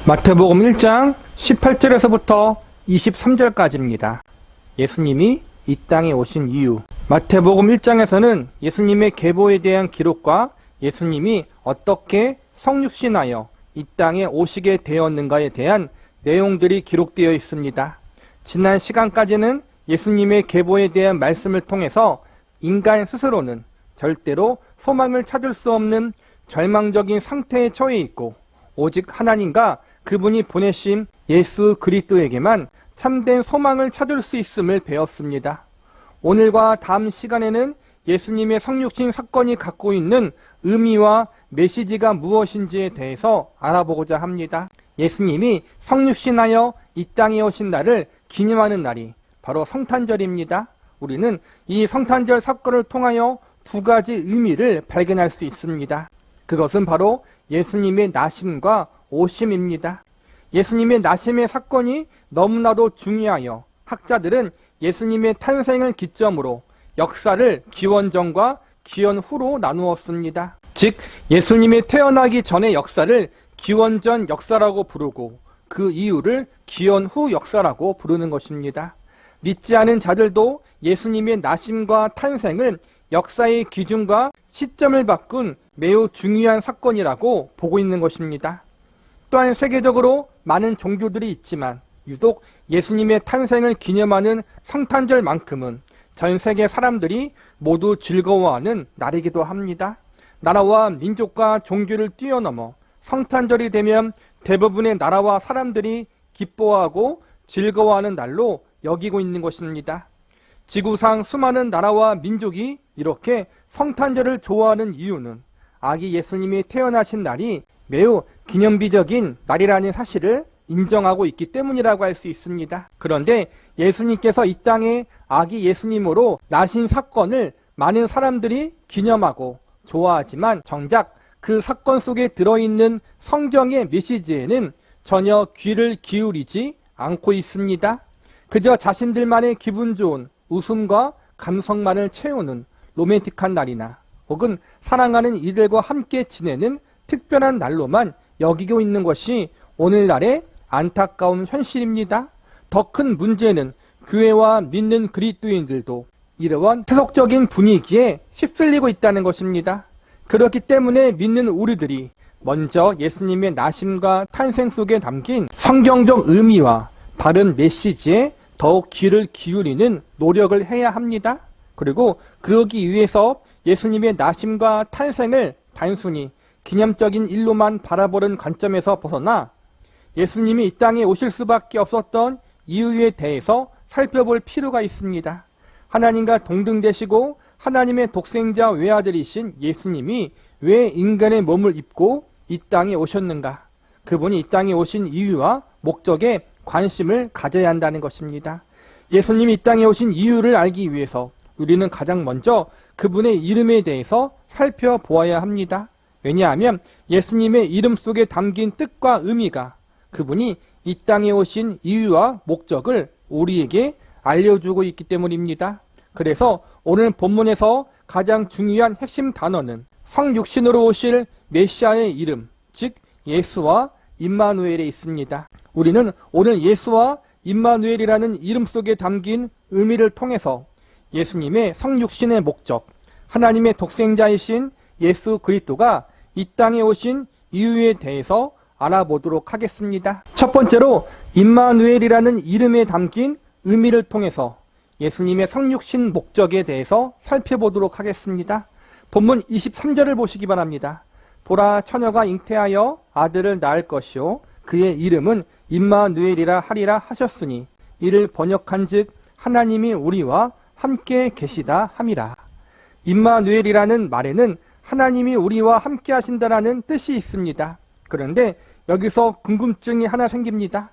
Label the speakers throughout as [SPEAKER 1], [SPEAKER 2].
[SPEAKER 1] 마태복음 1장 18절에서부터 23절까지입니다. 예수님이 이 땅에 오신 이유. 마태복음 1장에서는 예수님의 계보에 대한 기록과 예수님이 어떻게 성육신하여 이 땅에 오시게 되었는가에 대한 내용들이 기록되어 있습니다. 지난 시간까지는 예수님의 계보에 대한 말씀을 통해서 인간 스스로는 절대로 소망을 찾을 수 없는 절망적인 상태에 처해 있고 오직 하나님과 그분이 보내신 예수 그리스도에게만 참된 소망을 찾을 수 있음을 배웠습니다. 오늘과 다음 시간에는 예수님의 성육신 사건이 갖고 있는 의미와 메시지가 무엇인지에 대해서 알아보고자 합니다. 예수님이 성육신하여 이 땅에 오신 날을 기념하는 날이 바로 성탄절입니다. 우리는 이 성탄절 사건을 통하여 두 가지 의미를 발견할 수 있습니다. 그것은 바로 예수님의 나심과 오심입니다. 예수님의 나심의 사건이 너무나도 중요하여 학자들은 예수님의 탄생을 기점으로 역사를 기원 전과 기원 후로 나누었습니다. 즉 예수님이 태어나기 전의 역사를 기원 전 역사라고 부르고 그 이유를 기원 후 역사라고 부르는 것입니다. 믿지 않은 자들도 예수님의 나심과 탄생을 역사의 기준과 시점을 바꾼 매우 중요한 사건이라고 보고 있는 것입니다. 또한 세계적으로 많은 종교들이 있지만 유독 예수님의 탄생을 기념하는 성탄절만큼은 전 세계 사람들이 모두 즐거워하는 날이기도 합니다. 나라와 민족과 종교를 뛰어넘어 성탄절이 되면 대부분의 나라와 사람들이 기뻐하고 즐거워하는 날로 여기고 있는 것입니다. 지구상 수많은 나라와 민족이 이렇게 성탄절을 좋아하는 이유는 아기 예수님이 태어나신 날이 매우 기념비적인 날이라는 사실을 인정하고 있기 때문이라고 할 수 있습니다. 그런데 예수님께서 이 땅에 아기 예수님으로 나신 사건을 많은 사람들이 기념하고 좋아하지만 정작 그 사건 속에 들어있는 성경의 메시지에는 전혀 귀를 기울이지 않고 있습니다. 그저 자신들만의 기분 좋은 웃음과 감성만을 채우는 로맨틱한 날이나 혹은 사랑하는 이들과 함께 지내는 특별한 날로만 여기고 있는 것이 오늘날의 안타까운 현실입니다. 더 큰 문제는 교회와 믿는 그리스도인들도 이러한 세속적인 분위기에 휩쓸리고 있다는 것입니다. 그렇기 때문에 믿는 우리들이 먼저 예수님의 나심과 탄생 속에 담긴 성경적 의미와 바른 메시지에 더욱 귀를 기울이는 노력을 해야 합니다. 그리고 그러기 위해서 예수님의 나심과 탄생을 단순히 기념적인 일로만 바라보는 관점에서 벗어나 예수님이 이 땅에 오실 수밖에 없었던 이유에 대해서 살펴볼 필요가 있습니다. 하나님과 동등되시고 하나님의 독생자 외아들이신 예수님이 왜 인간의 몸을 입고 이 땅에 오셨는가? 그분이 이 땅에 오신 이유와 목적에 관심을 가져야 한다는 것입니다. 예수님이 이 땅에 오신 이유를 알기 위해서 우리는 가장 먼저 그분의 이름에 대해서 살펴보아야 합니다. 왜냐하면 예수님의 이름 속에 담긴 뜻과 의미가 그분이 이 땅에 오신 이유와 목적을 우리에게 알려주고 있기 때문입니다. 그래서 오늘 본문에서 가장 중요한 핵심 단어는 성육신으로 오실 메시아의 이름, 즉 예수와 임마누엘에 있습니다. 우리는 오늘 예수와 임마누엘이라는 이름 속에 담긴 의미를 통해서 예수님의 성육신의 목적, 하나님의 독생자이신 예수 그리스도가 이 땅에 오신 이유에 대해서 알아보도록 하겠습니다. 첫 번째로 임마누엘이라는 이름에 담긴 의미를 통해서 예수님의 성육신 목적에 대해서 살펴보도록 하겠습니다. 본문 23절을 보시기 바랍니다. 보라, 처녀가 잉태하여 아들을 낳을 것이요 그의 이름은 임마누엘이라 하리라 하셨으니 이를 번역한즉 하나님이 우리와 함께 계시다 함이라. 임마누엘이라는 말에는 하나님이 우리와 함께 하신다라는 뜻이 있습니다. 그런데 여기서 궁금증이 하나 생깁니다.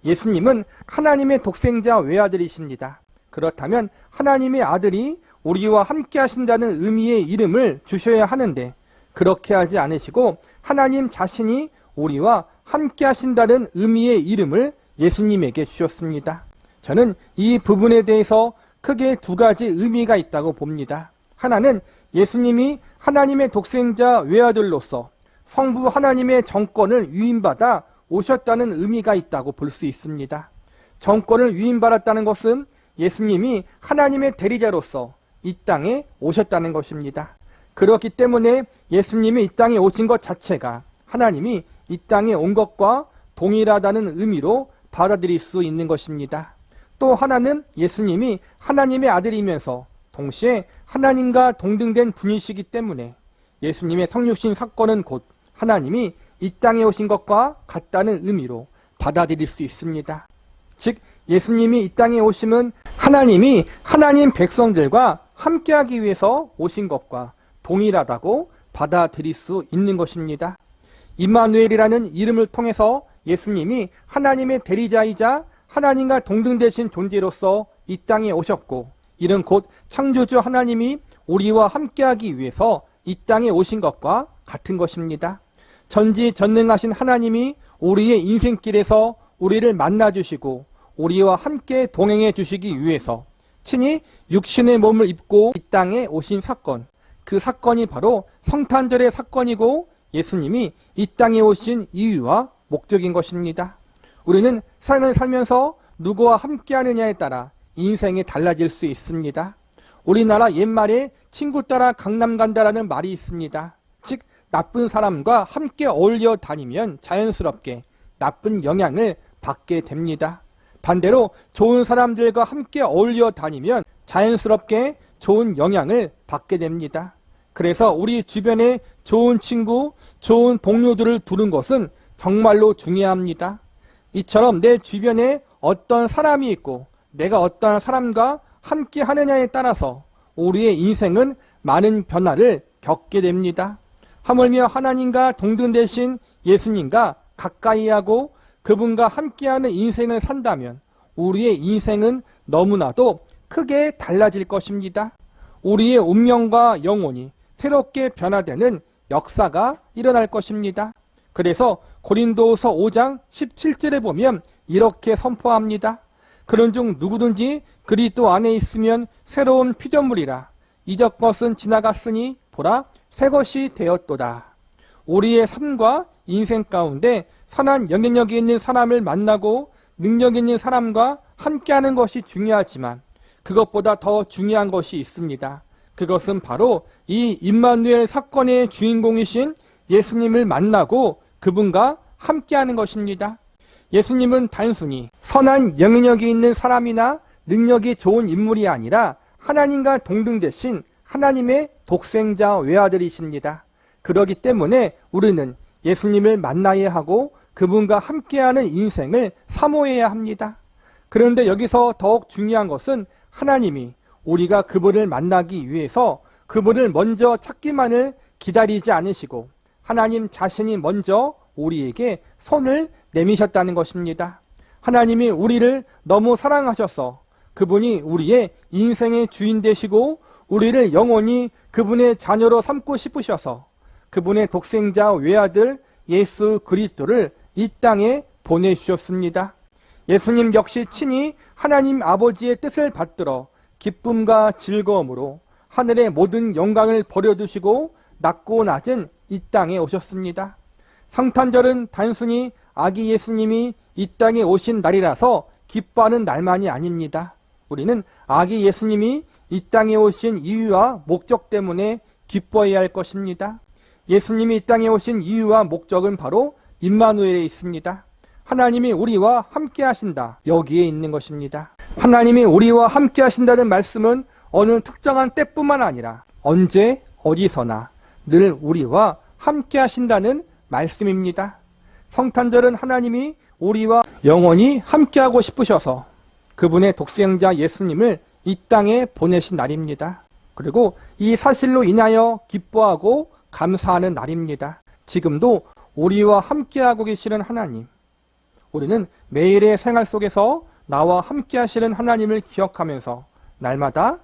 [SPEAKER 1] 예수님은 하나님의 독생자 외아들이십니다. 그렇다면 하나님의 아들이 우리와 함께 하신다는 의미의 이름을 주셔야 하는데 그렇게 하지 않으시고 하나님 자신이 우리와 함께 하신다는 의미의 이름을 예수님에게 주셨습니다. 저는 이 부분에 대해서 크게 두 가지 의미가 있다고 봅니다. 하나는 예수님이 하나님의 독생자 외아들로서 성부 하나님의 정권을 위임받아 오셨다는 의미가 있다고 볼 수 있습니다. 정권을 위임받았다는 것은 예수님이 하나님의 대리자로서 이 땅에 오셨다는 것입니다. 그렇기 때문에 예수님이 이 땅에 오신 것 자체가 하나님이 이 땅에 온 것과 동일하다는 의미로 받아들일 수 있는 것입니다. 또 하나는 예수님이 하나님의 아들이면서 동시에 하나님과 동등된 분이시기 때문에 예수님의 성육신 사건은 곧 하나님이 이 땅에 오신 것과 같다는 의미로 받아들일 수 있습니다. 즉 예수님이 이 땅에 오심은 하나님이 하나님 백성들과 함께하기 위해서 오신 것과 동일하다고 받아들일 수 있는 것입니다. 임마누엘이라는 이름을 통해서 예수님이 하나님의 대리자이자 하나님과 동등되신 존재로서 이 땅에 오셨고, 이는 곧 창조주 하나님이 우리와 함께하기 위해서 이 땅에 오신 것과 같은 것입니다. 전지전능하신 하나님이 우리의 인생길에서 우리를 만나주시고 우리와 함께 동행해 주시기 위해서 친히 육신의 몸을 입고 이 땅에 오신 사건, 그 사건이 바로 성탄절의 사건이고 예수님이 이 땅에 오신 이유와 목적인 것입니다. 우리는 삶을 살면서 누구와 함께하느냐에 따라 인생이 달라질 수 있습니다. 우리나라 옛말에 친구 따라 강남 간다라는 말이 있습니다. 즉 나쁜 사람과 함께 어울려 다니면 자연스럽게 나쁜 영향을 받게 됩니다. 반대로 좋은 사람들과 함께 어울려 다니면 자연스럽게 좋은 영향을 받게 됩니다. 그래서 우리 주변에 좋은 친구, 좋은 동료들을 두는 것은 정말로 중요합니다. 이처럼 내 주변에 어떤 사람이 있고 내가 어떤 사람과 함께 하느냐에 따라서 우리의 인생은 많은 변화를 겪게 됩니다. 하물며 하나님과 동등되신 예수님과 가까이 하고 그분과 함께하는 인생을 산다면 우리의 인생은 너무나도 크게 달라질 것입니다. 우리의 운명과 영혼이 새롭게 변화되는 역사가 일어날 것입니다. 그래서 고린도후서 5장 17절에 보면 이렇게 선포합니다. 그런즉 누구든지 그리스도 안에 있으면 새로운 피조물이라. 이적 것은 지나갔으니 보라 새 것이 되었도다. 우리의 삶과 인생 가운데 선한 영향력이 있는 사람을 만나고 능력 있는 사람과 함께하는 것이 중요하지만 그것보다 더 중요한 것이 있습니다. 그것은 바로 이 임마누엘 사건의 주인공이신 예수님을 만나고 그분과 함께하는 것입니다. 예수님은 단순히 선한 영향력이 있는 사람이나 능력이 좋은 인물이 아니라 하나님과 동등되신 하나님의 독생자 외아들이십니다. 그렇기 때문에 우리는 예수님을 만나야 하고 그분과 함께하는 인생을 사모해야 합니다. 그런데 여기서 더욱 중요한 것은 하나님이 우리가 그분을 만나기 위해서 그분을 먼저 찾기만을 기다리지 않으시고 하나님 자신이 먼저 우리에게 손을 내미셨다는 것입니다. 하나님이 우리를 너무 사랑하셔서 그분이 우리의 인생의 주인 되시고 우리를 영원히 그분의 자녀로 삼고 싶으셔서 그분의 독생자 외아들 예수 그리스도를 이 땅에 보내주셨습니다. 예수님 역시 친히 하나님 아버지의 뜻을 받들어 기쁨과 즐거움으로 하늘의 모든 영광을 버려두시고 낮고 낮은 이 땅에 오셨습니다. 성탄절은 단순히 아기 예수님이 이 땅에 오신 날이라서 기뻐하는 날만이 아닙니다. 우리는 아기 예수님이 이 땅에 오신 이유와 목적 때문에 기뻐해야 할 것입니다. 예수님이 이 땅에 오신 이유와 목적은 바로 임마누엘에 있습니다. 하나님이 우리와 함께 하신다. 여기에 있는 것입니다. 하나님이 우리와 함께 하신다는 말씀은 어느 특정한 때뿐만 아니라 언제 어디서나 늘 우리와 함께 하신다는 말씀입니다. 성탄절은 하나님이 우리와 영원히 함께하고 싶으셔서 그분의 독생자 예수님을 이 땅에 보내신 날입니다. 그리고 이 사실로 인하여 기뻐하고 감사하는 날입니다. 지금도 우리와 함께하고 계시는 하나님, 우리는 매일의 생활 속에서 나와 함께 하시는 하나님을 기억하면서 날마다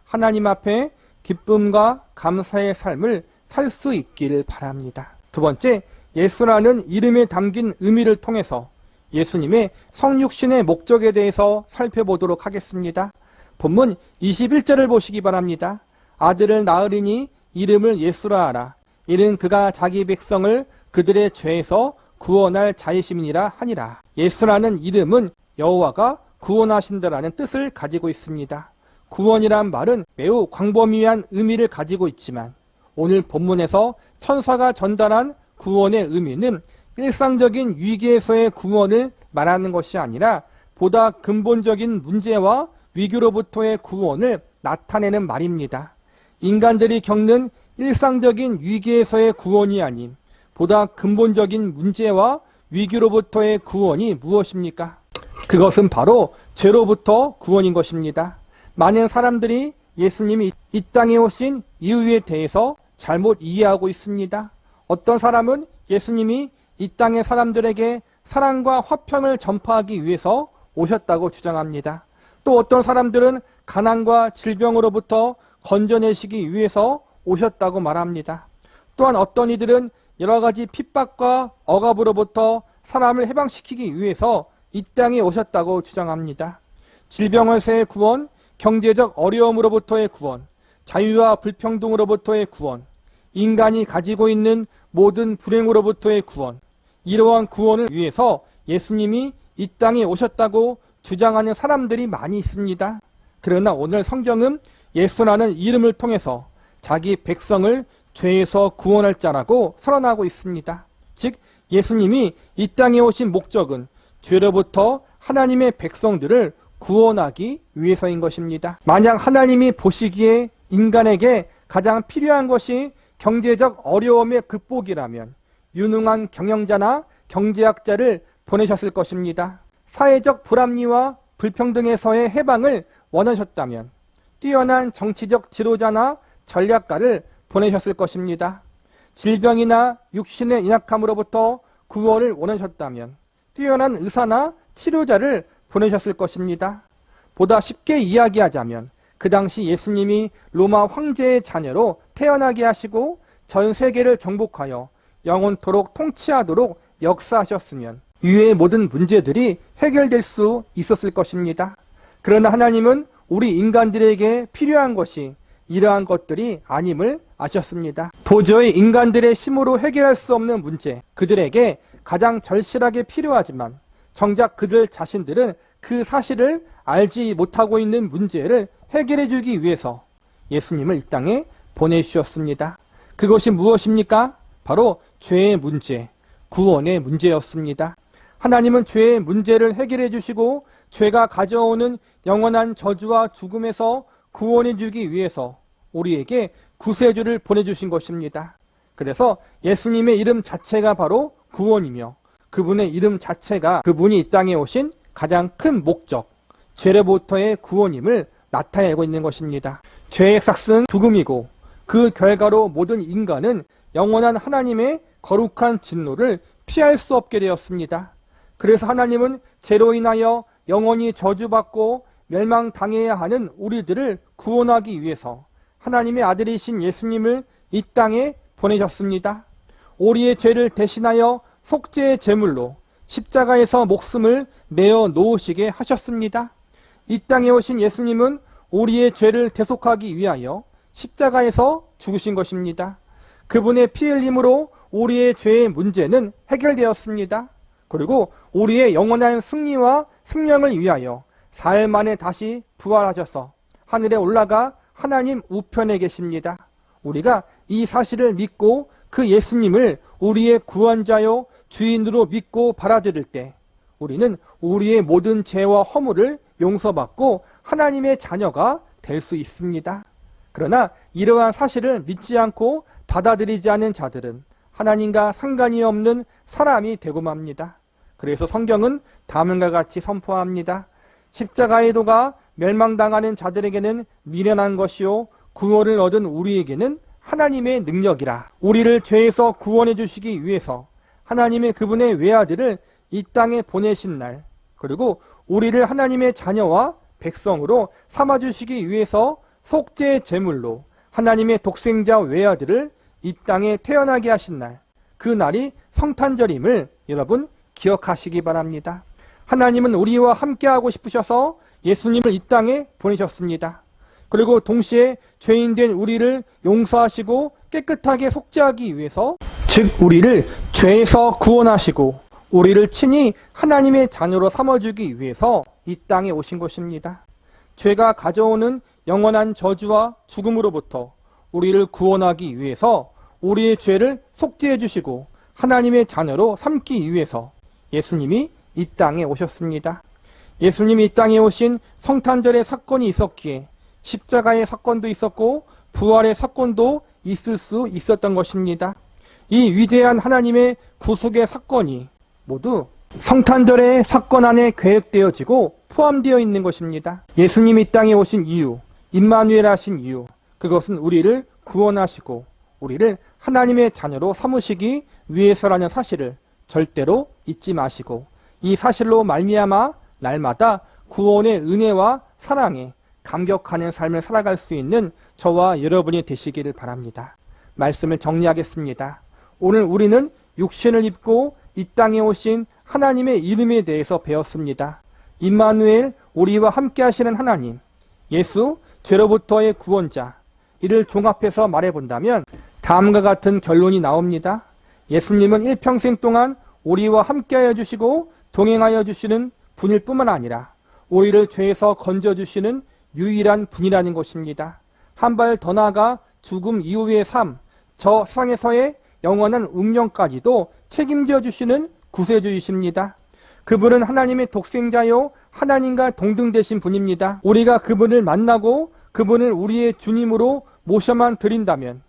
[SPEAKER 1] 하나님 앞에 기쁨과 감사의 삶을 살 수 있기를 바랍니다. 두 번째, 예수라는 이름에 담긴 의미를 통해서 예수님의 성육신의 목적에 대해서 살펴보도록 하겠습니다. 본문 21절을 보시기 바랍니다. 아들을 낳으리니 이름을 예수라 하라. 이는 그가 자기 백성을 그들의 죄에서 구원할 자이심이니라 하니라. 예수라는 이름은 여호와가 구원하신다라는 뜻을 가지고 있습니다. 구원이란 말은 매우 광범위한 의미를 가지고 있지만 오늘 본문에서 천사가 전달한 구원의 의미는 일상적인 위기에서의 구원을 말하는 것이 아니라 보다 근본적인 문제와 위기로부터의 구원을 나타내는 말입니다. 인간들이 겪는 일상적인 위기에서의 구원이 아닌 보다 근본적인 문제와 위기로부터의 구원이 무엇입니까? 그것은 바로 죄로부터 구원인 것입니다. 많은 사람들이 예수님이 이 땅에 오신 이유에 대해서 잘못 이해하고 있습니다. 어떤 사람은 예수님이 이 땅의 사람들에게 사랑과 화평을 전파하기 위해서 오셨다고 주장합니다. 또 어떤 사람들은 가난과 질병으로부터 건져내시기 위해서 오셨다고 말합니다. 또한 어떤 이들은 여러 가지 핍박과 억압으로부터 사람을 해방시키기 위해서 이 땅에 오셨다고 주장합니다. 질병에서의 구원, 경제적 어려움으로부터의 구원, 자유와 불평등으로부터의 구원, 인간이 가지고 있는 모든 불행으로부터의 구원, 이러한 구원을 위해서 예수님이 이 땅에 오셨다고 주장하는 사람들이 많이 있습니다. 그러나 오늘 성경은 예수라는 이름을 통해서 자기 백성을 죄에서 구원할 자라고 선언하고 있습니다. 즉 예수님이 이 땅에 오신 목적은 죄로부터 하나님의 백성들을 구원하기 위해서인 것입니다. 만약 하나님이 보시기에 인간에게 가장 필요한 것이 경제적 어려움의 극복이라면 유능한 경영자나 경제학자를 보내셨을 것입니다. 사회적 불합리와 불평등에서의 해방을 원하셨다면 뛰어난 정치적 지도자나 전략가를 보내셨을 것입니다. 질병이나 육신의 연약함으로부터 구원을 원하셨다면 뛰어난 의사나 치료자를 보내셨을 것입니다. 보다 쉽게 이야기하자면 그 당시 예수님이 로마 황제의 자녀로 태어나게 하시고 전 세계를 정복하여 영원토록 통치하도록 역사하셨으면 이외의 모든 문제들이 해결될 수 있었을 것입니다. 그러나 하나님은 우리 인간들에게 필요한 것이 이러한 것들이 아님을 아셨습니다. 도저히 인간들의 힘으로 해결할 수 없는 문제, 그들에게 가장 절실하게 필요하지만 정작 그들 자신들은 그 사실을 알지 못하고 있는 문제를 해결해 주기 위해서 예수님을 이 땅에 보내주셨습니다. 그것이 무엇입니까? 바로 죄의 문제, 구원의 문제였습니다. 하나님은 죄의 문제를 해결해 주시고 죄가 가져오는 영원한 저주와 죽음에서 구원해 주기 위해서 우리에게 구세주를 보내주신 것입니다. 그래서 예수님의 이름 자체가 바로 구원이며 그분의 이름 자체가 그분이 이 땅에 오신 가장 큰 목적, 죄로부터의 구원임을 나타내고 있는 것입니다. 죄의 삭은 죽음이고 그 결과로 모든 인간은 영원한 하나님의 거룩한 진노를 피할 수 없게 되었습니다. 그래서 하나님은 죄로 인하여 영원히 저주받고 멸망당해야 하는 우리들을 구원하기 위해서 하나님의 아들이신 예수님을 이 땅에 보내셨습니다. 우리의 죄를 대신하여 속죄의 제물로 십자가에서 목숨을 내어 놓으시게 하셨습니다. 이 땅에 오신 예수님은 우리의 죄를 대속하기 위하여 십자가에서 죽으신 것입니다. 그분의 피 흘림으로 우리의 죄의 문제는 해결되었습니다. 그리고 우리의 영원한 승리와 생명을 위하여 사흘 만에 다시 부활하셔서 하늘에 올라가 하나님 우편에 계십니다. 우리가 이 사실을 믿고 그 예수님을 우리의 구원자요 주인으로 믿고 받아들일 때 우리는 우리의 모든 죄와 허물을 용서받고 하나님의 자녀가 될 수 있습니다. 그러나 이러한 사실을 믿지 않고 받아들이지 않은 자들은 하나님과 상관이 없는 사람이 되고 맙니다. 그래서 성경은 다음과 같이 선포합니다. 십자가의 도가 멸망당하는 자들에게는 미련한 것이요 구원을 얻은 우리에게는 하나님의 능력이라. 우리를 죄에서 구원해 주시기 위해서 하나님의 그분의 외아들을 이 땅에 보내신 날, 그리고 우리를 하나님의 자녀와 백성으로 삼아주시기 위해서 속죄의 제물로 하나님의 독생자 외아들을 이 땅에 태어나게 하신 날, 그 날이 성탄절임을 여러분 기억하시기 바랍니다. 하나님은 우리와 함께하고 싶으셔서 예수님을 이 땅에 보내셨습니다. 그리고 동시에 죄인된 우리를 용서하시고 깨끗하게 속죄하기 위해서, 즉 우리를 죄에서 구원하시고 우리를 친히 하나님의 자녀로 삼아주기 위해서 이 땅에 오신 것입니다. 죄가 가져오는 영원한 저주와 죽음으로부터 우리를 구원하기 위해서 우리의 죄를 속죄해 주시고 하나님의 자녀로 삼기 위해서 예수님이 이 땅에 오셨습니다. 예수님이 이 땅에 오신 성탄절의 사건이 있었기에 십자가의 사건도 있었고 부활의 사건도 있을 수 있었던 것입니다. 이 위대한 하나님의 구속의 사건이 모두 성탄절의 사건 안에 계획되어지고 포함되어 있는 것입니다. 예수님이 이 땅에 오신 이유, 임마누엘 하신 이유, 그것은 우리를 구원하시고 우리를 하나님의 자녀로 삼으시기 위해서라는 사실을 절대로 잊지 마시고 이 사실로 말미암아 날마다 구원의 은혜와 사랑에 감격하는 삶을 살아갈 수 있는 저와 여러분이 되시기를 바랍니다. 말씀을 정리하겠습니다. 오늘 우리는 육신을 입고 이 땅에 오신 하나님의 이름에 대해서 배웠습니다. 임마누엘, 우리와 함께 하시는 하나님, 예수, 죄로부터의 구원자, 이를 종합해서 말해본다면 다음과 같은 결론이 나옵니다. 예수님은 일평생 동안 우리와 함께하여 주시고 동행하여 주시는 분일 뿐만 아니라 우리를 죄에서 건져주시는 유일한 분이라는 것입니다. 한 발 더 나아가 죽음 이후의 삶, 저 세상에서의 영원한 운명까지도 책임져 주시는 구세주이십니다. 그분은 하나님의 독생자요 하나님과 동등되신 분입니다. 우리가 그분을 만나고 그분을 우리의 주님으로 모셔만 드린다면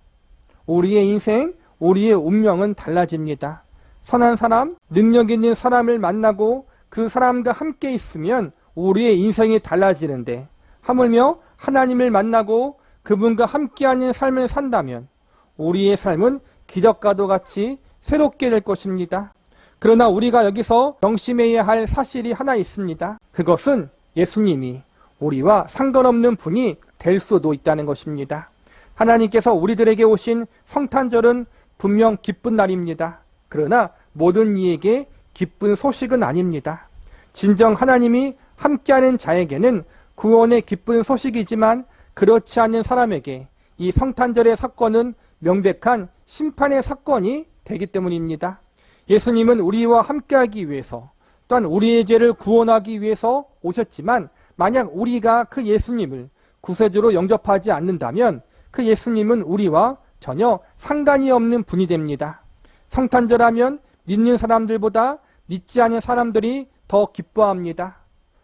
[SPEAKER 1] 우리의 인생, 우리의 운명은 달라집니다. 선한 사람, 능력 있는 사람을 만나고 그 사람과 함께 있으면 우리의 인생이 달라지는데 하물며 하나님을 만나고 그분과 함께하는 삶을 산다면 우리의 삶은 기적과도 같이 새롭게 될 것입니다. 그러나 우리가 여기서 명심해야 할 사실이 하나 있습니다. 그것은 예수님이 우리와 상관없는 분이 될 수도 있다는 것입니다. 하나님께서 우리들에게 오신 성탄절은 분명 기쁜 날입니다. 그러나 모든 이에게 기쁜 소식은 아닙니다. 진정 하나님이 함께하는 자에게는 구원의 기쁜 소식이지만 그렇지 않은 사람에게 이 성탄절의 사건은 명백한 심판의 사건이 되기 때문입니다. 예수님은 우리와 함께하기 위해서 또한 우리의 죄를 구원하기 위해서 오셨지만 만약 우리가 그 예수님을 구세주로 영접하지 않는다면 그 예수님은 우리와 전혀 상관이 없는 분이 됩니다. 성탄절하면 믿는 사람들보다 믿지 않은 사람들이 더 기뻐합니다.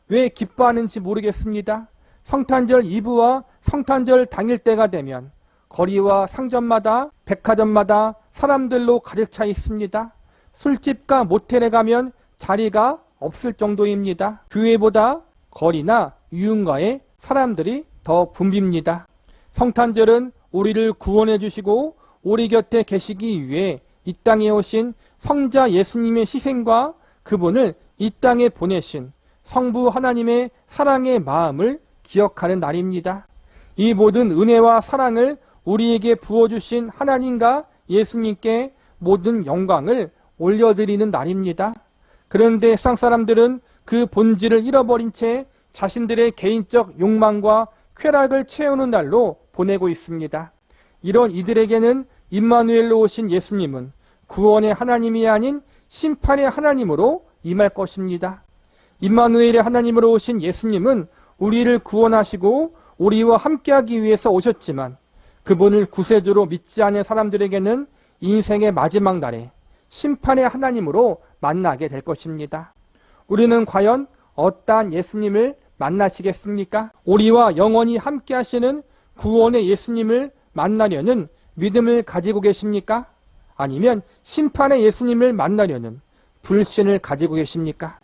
[SPEAKER 1] 왜 기뻐하는지 모르겠습니다. 성탄절 이브와 성탄절 당일 때가 되면 거리와 상점마다 백화점마다 사람들로 가득 차 있습니다. 술집과 모텔에 가면 자리가 없을 정도입니다. 교회보다 거리나 유흥가에 사람들이 더 붐빕니다. 성탄절은 우리를 구원해 주시고 우리 곁에 계시기 위해 이 땅에 오신 성자 예수님의 희생과 그분을 이 땅에 보내신 성부 하나님의 사랑의 마음을 기억하는 날입니다. 이 모든 은혜와 사랑을 우리에게 부어주신 하나님과 예수님께 모든 영광을 올려드리는 날입니다. 그런데 세상 사람들은 그 본질을 잃어버린 채 자신들의 개인적 욕망과 쾌락을 채우는 날로 보내고 있습니다. 이런 이들에게는 임마누엘로 오신 예수님은 구원의 하나님이 아닌 심판의 하나님으로 임할 것입니다. 임마누엘의 하나님으로 오신 예수님은 우리를 구원하시고 우리와 함께하기 위해서 오셨지만 그분을 구세주로 믿지 않은 사람들에게는 인생의 마지막 날에 심판의 하나님으로 만나게 될 것입니다. 우리는 과연 어떠한 예수님을 만나시겠습니까? 우리와 영원히 함께 하시는 구원의 예수님을 만나려는 믿음을 가지고 계십니까? 아니면 심판의 예수님을 만나려는 불신을 가지고 계십니까?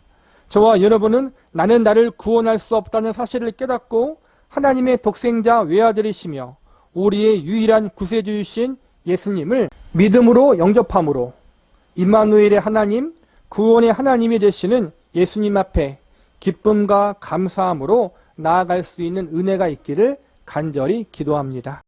[SPEAKER 1] 저와 여러분은 나는 나를 구원할 수 없다는 사실을 깨닫고 하나님의 독생자 외아들이시며 우리의 유일한 구세주이신 예수님을 믿음으로 영접함으로 임마누엘의 하나님, 구원의 하나님이 되시는 예수님 앞에 기쁨과 감사함으로 나아갈 수 있는 은혜가 있기를 간절히 기도합니다.